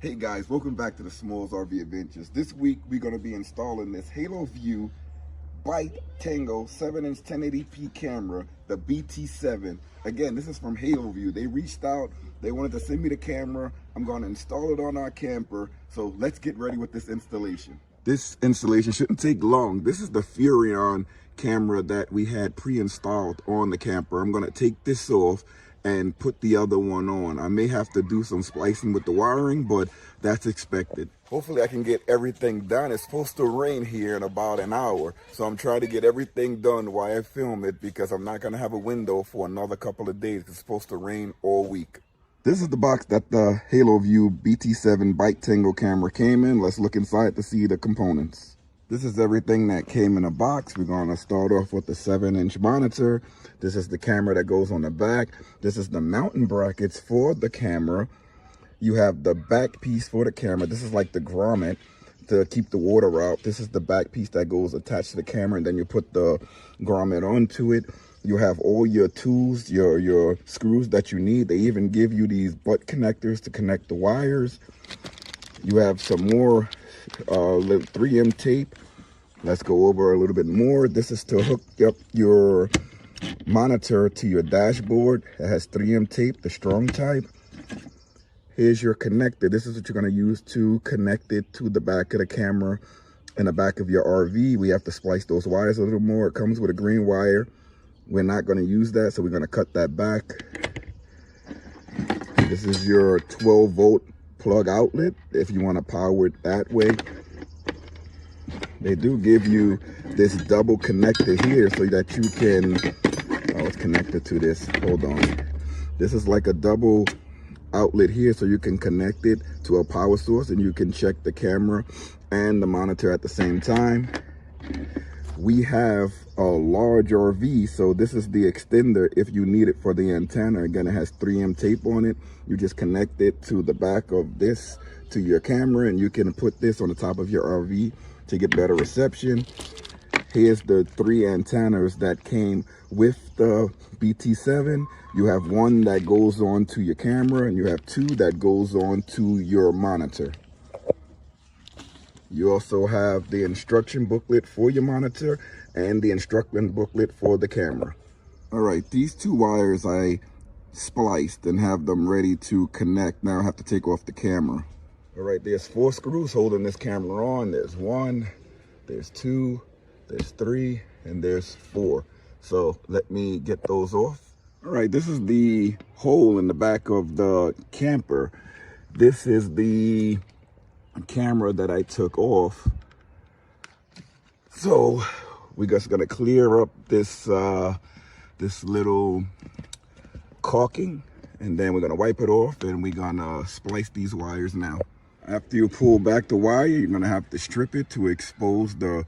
Hey guys, welcome back to the Smalls RV Adventures. This week we're going to be installing this Haloview Bite Tango 7-inch 1080p camera, the BT7. Again, this is from Haloview. They reached out, they wanted to send me the camera. I'm going to install it on our camper. So let's get ready with this installation. This installation shouldn't take long. This is the Furion camera that we had pre-installed on the camper. I'm going to take this off and put the other one on. I may have to do some splicing with the wiring, but that's expected. Hopefully I can get everything done. It's supposed to rain here in about an hour, so I'm trying to get everything done while I film it because I'm not gonna have a window for another couple of days. It's supposed to rain all week. This is the box that the Haloview BT7 Bite Tango camera came in. Let's look inside to see the components. This is everything that came in a box. We're going to start off with the 7-inch monitor. This is the camera that goes on the back. This is the mounting brackets for the camera. You have the back piece for the camera. This is like the grommet to keep the water out. This is the back piece that goes attached to the camera, and then you put the grommet onto it. You have all your tools, your screws that you need. They even give you these butt connectors to connect the wires. You have some more 3M tape. Let's go over a little bit more. This is to hook up your monitor to your dashboard. It has 3M tape, the strong type. Here's your connector. This is what you're going to use to connect it to the back of the camera and the back of your RV. We have to splice those wires a little more. It comes with a green wire. We're not going to use that, so we're going to cut that back. This is your 12-volt plug outlet if you want to power it that way. They do give you this double connector here so that you can, oh, it's connected to this. Hold on. This is like a double outlet here so you can connect it to a power source and you can check the camera and the monitor at the same time. We have a large RV, so this is the extender if you need it for the antenna. Again, it has 3M tape on it. You just connect it to the back of this to your camera, and you can put this on the top of your RV to get better reception. Here's the 3 antennas that came with the BT7. You have one that goes on to your camera, and you have 2 that goes on to your monitor. You also have the instruction booklet for your monitor and the instruction booklet for the camera. All right, these 2 wires I spliced and have them ready to connect. Now I have to take off the camera. All right, there's 4 screws holding this camera on. There's 1, there's 2, there's 3, and there's 4. So let me get those off. All right, this is the hole in the back of the camper. This is the camera that I took off. So we're just gonna clear up this this little caulking, and then we're gonna wipe it off, and we're gonna splice these wires now. After you pull back the wire, you're gonna have to strip it to expose the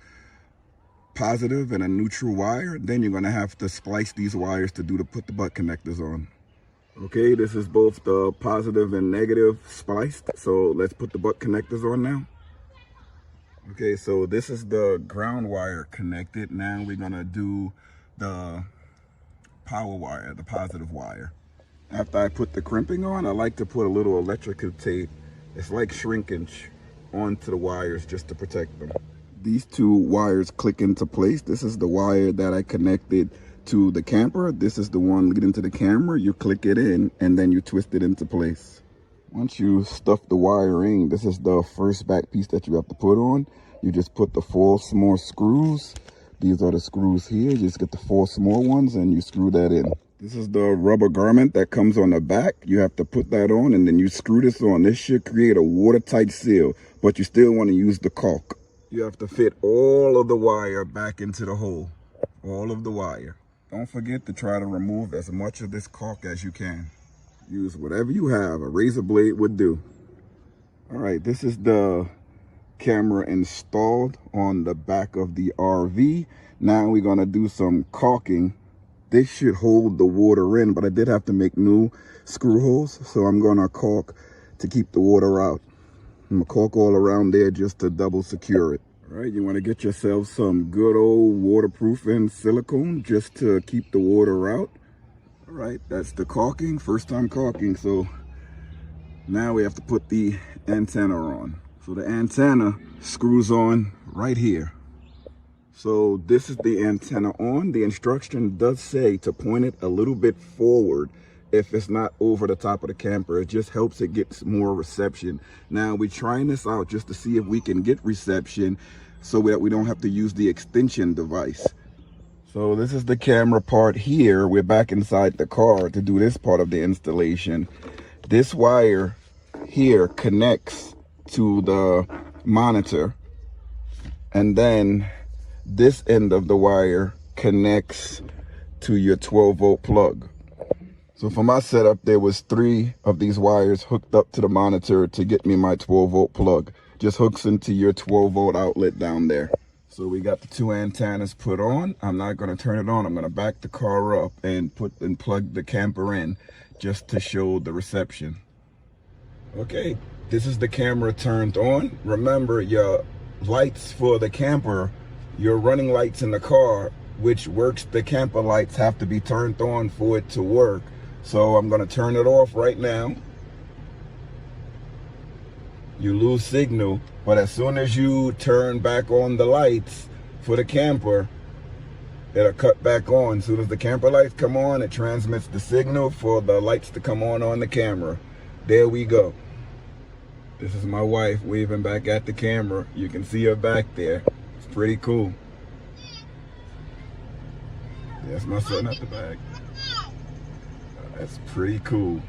positive and a neutral wire. Then you're gonna have to splice these wires to put the butt connectors on. Okay, this is both the positive and negative spliced. So let's put the butt connectors on now. Okay, so this is the ground wire connected. Now we're gonna do the power wire, the positive wire. After I put the crimping on, I like to put a little electrical tape. It's like shrinkage onto the wires just to protect them. These 2 wires click into place. This is the wire that I connected to the camper. This is the one leading to the camera. You click it in and then you twist it into place. Once you stuff the wiring, this is the first back piece that you have to put on. You just put the 4 small screws. These are the screws here. You just get the 4 small ones and you screw that in. This is the rubber garment that comes on the back. You have to put that on and then you screw this on. This should create a watertight seal, but you still want to use the caulk. You have to fit all of the wire back into the hole. All of the wire. Don't forget to try to remove as much of this caulk as you can. Use whatever you have. A razor blade would do. All right, this is the camera installed on the back of the RV. Now we're gonna do some caulking. This should hold the water in, but I did have to make new screw holes, so I'm gonna caulk to keep the water out. I'm gonna caulk all around there just to double secure it. All right, you wanna get yourself some good old waterproofing silicone just to keep the water out. All right, that's the caulking, first time caulking, so Now we have to put the antenna on. So the antenna screws on right here. So this is the antenna on. The instruction does say to point it a little bit forward if it's not over the top of the camper. It just helps it get more reception. Now we're trying this out just to see if we can get reception so that we don't have to use the extension device. So this is the camera part here. We're back inside the car to do this part of the installation. This wire here connects to the monitor, and then this end of the wire connects to your 12-volt plug. So for my setup, there was 3 of these wires hooked up to the monitor to get me my 12-volt plug. Just hooks into your 12-volt outlet down there. So we got the 2 antennas put on. I'm not going to turn it on. I'm going to back the car up and plug the camper in just to show the reception. Okay, this is the camera turned on. Remember, your lights for the camper, your running lights in the car, which works the camper lights, have to be turned on for it to work. So I'm going to turn it off right now. You lose signal, but as soon as you turn back on the lights for the camper, it'll cut back on. As soon as the camper lights come on, it transmits the signal for the lights to come on the camera. There we go. This is my wife waving back at the camera. You can see her back there. It's pretty cool. That's my son at the back. That's pretty cool.